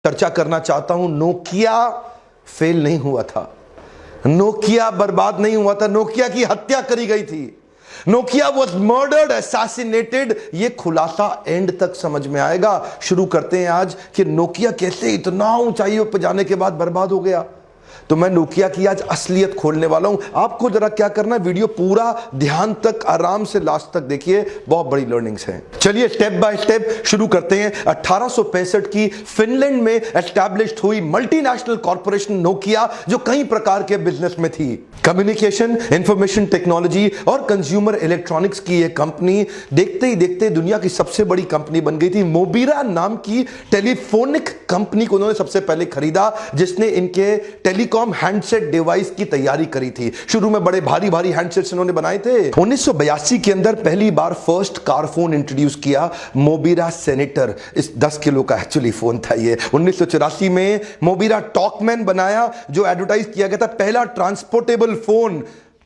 चर्चा करना चाहता हूं। नोकिया फेल नहीं हुआ था, नोकिया बर्बाद नहीं हुआ था, नोकिया की हत्या करी गई थी। Nokia was murdered, assassinated. ये खुलासा एंड तक समझ में आएगा। शुरू करते हैं आज कि नोकिया कैसे इतना ऊंचाइयों पर जाने के बाद बर्बाद हो गया। तो मैं नोकिया की आज असलियत खोलने वाला हूं। आपको जरा क्या करना है, वीडियो पूरा ध्यान तक आराम से लास्ट तक देखिए, बहुत बड़ी लर्निंग्स हैं। चलिए स्टेप बाय स्टेप शुरू करते हैं। 1865 की फिनलैंड में एस्टैब्लिश्ड हुई मल्टीनेशनल कॉर्पोरेशन नोकिया, जो कई प्रकार के बिजनेस में थी। कम्युनिकेशन, इंफॉर्मेशन टेक्नोलॉजी और कंज्यूमर इलेक्ट्रॉनिक्स की यह कंपनी देखते ही देखते दुनिया की सबसे बड़ी कंपनी बन गई थी। मोबिरा नाम की टेलीफोनिक कंपनी को उन्होंने सबसे पहले खरीदा, जिसने इनके टेलीकॉम हैंडसेट डिवाइस की तैयारी करी थी। शुरू में बड़े भारी भारी हैंडसेट्स इन्होंने बनाए थे। 1982 के अंदर पहली बार फर्स्ट कार फोन इंट्रोड्यूस किया, मोबिरा सेनेटर। इस 10 किलो का एक्चुअली फोन था ये। 1984 में मोबिरा टॉकमैन बनाया, जो एडवर्टाइज किया गया था पहला ट्रांसपोर्टेबल फोन,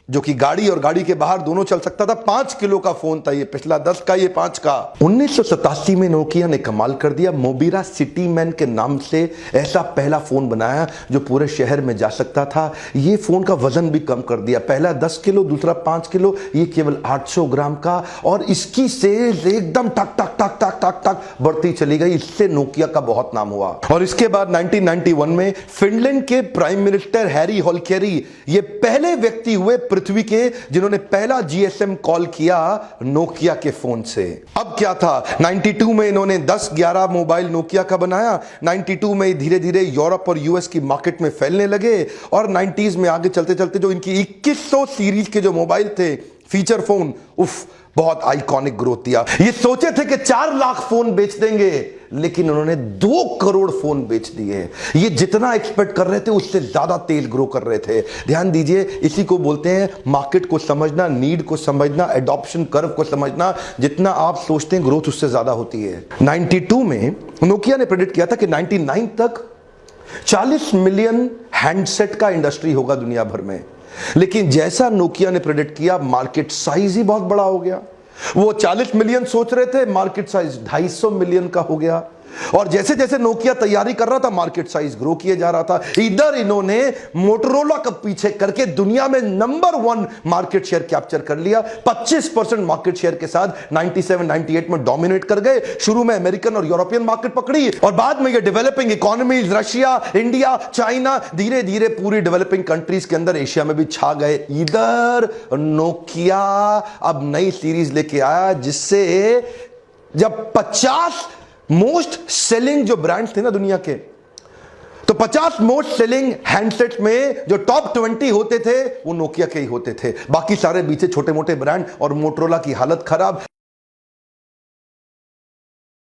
जो कि गाड़ी और गाड़ी के बाहर दोनों चल सकता था। 5 किलो का फोन था ये, पिछला 10 का, ये 5 का। 1987 में नोकिया ने कमाल कर दिया। मोबिरा सिटी मैन के नाम से ऐसा पहला फोन बनाया जो पूरे शहर में जा सकता था। ये फोन का वजन भी कम कर दिया, पहला 10 किलो, दूसरा 5 किलो, ये केवल 800 ग्राम का। और इसकी सेल्स एकदम टक टक टक टक टक टक बढ़ती चली गई। इससे नोकिया का बहुत नाम हुआ। और इसके बाद 1991 में फिनलैंड के प्राइम मिनिस्टर हैरी होल्केरी ये पहले व्यक्ति हुए पृथ्वी के जिन्होंने पहला जीएसएम कॉल किया नोकिया के फोन से। अब क्या था, 92 में इन्होंने 10-11 मोबाइल नोकिया का बनाया। 92 में धीरे धीरे यूरोप और यूएस की मार्केट में फैलने लगे। और 90s में आगे चलते चलते जो इनकी 2100 सीरीज के जो मोबाइल थे, फीचर फोन, उफ, बहुत आइकॉनिक ग्रोथ दिया। ये सोचे थे कि 4 लाख फोन बेच देंगे, लेकिन उन्होंने 2 करोड़ फोन बेच दिए। ये जितना एक्सपेक्ट कर रहे थे उससे ज्यादा तेज ग्रो कर रहे थे। ध्यान दीजिए, इसी को बोलते हैं मार्केट को समझना, नीड को समझना, एडॉप्शन कर्व को समझना। जितना आप सोचते हैं ग्रोथ उससे ज्यादा होती है। 92 में नोकिया ने प्रेडिक्ट किया था कि 99 तक 40 मिलियन हैंडसेट का इंडस्ट्री होगा दुनिया भर में। लेकिन जैसा नोकिया ने प्रेडिक्ट किया, मार्केट साइज ही बहुत बड़ा हो गया। वो 40 मिलियन सोच रहे थे, मार्केट साइज 250 मिलियन का हो गया। और जैसे जैसे नोकिया तैयारी कर रहा था, मार्केट साइज ग्रो किए जा रहा था। इधर इन्होंने मोटोरोला का पीछे करके दुनिया में नंबर 1 मार्केट शेयर कैप्चर कर लिया। 25% मार्केट शेयर के साथ 97-98 में डोमिनेट कर गए। शुरू में अमेरिकन और यूरोपियन मार्केट पकड़ी, और बाद में ये developing economies, Russia, India, China, धीरे धीरे पूरी डेवलपिंग कंट्रीज के अंदर एशिया में भी छा गए। इधर नोकिया अब नई सीरीज लेके आया, जिससे जब 50 मोस्ट सेलिंग जो ब्रांड्स थे ना दुनिया के, तो 50 मोस्ट सेलिंग हैंडसेट्स में जो टॉप 20 होते थे वो नोकिया के ही होते थे। बाकी सारे पीछे छोटे मोटे ब्रांड, और मोटोरोला की हालत खराब।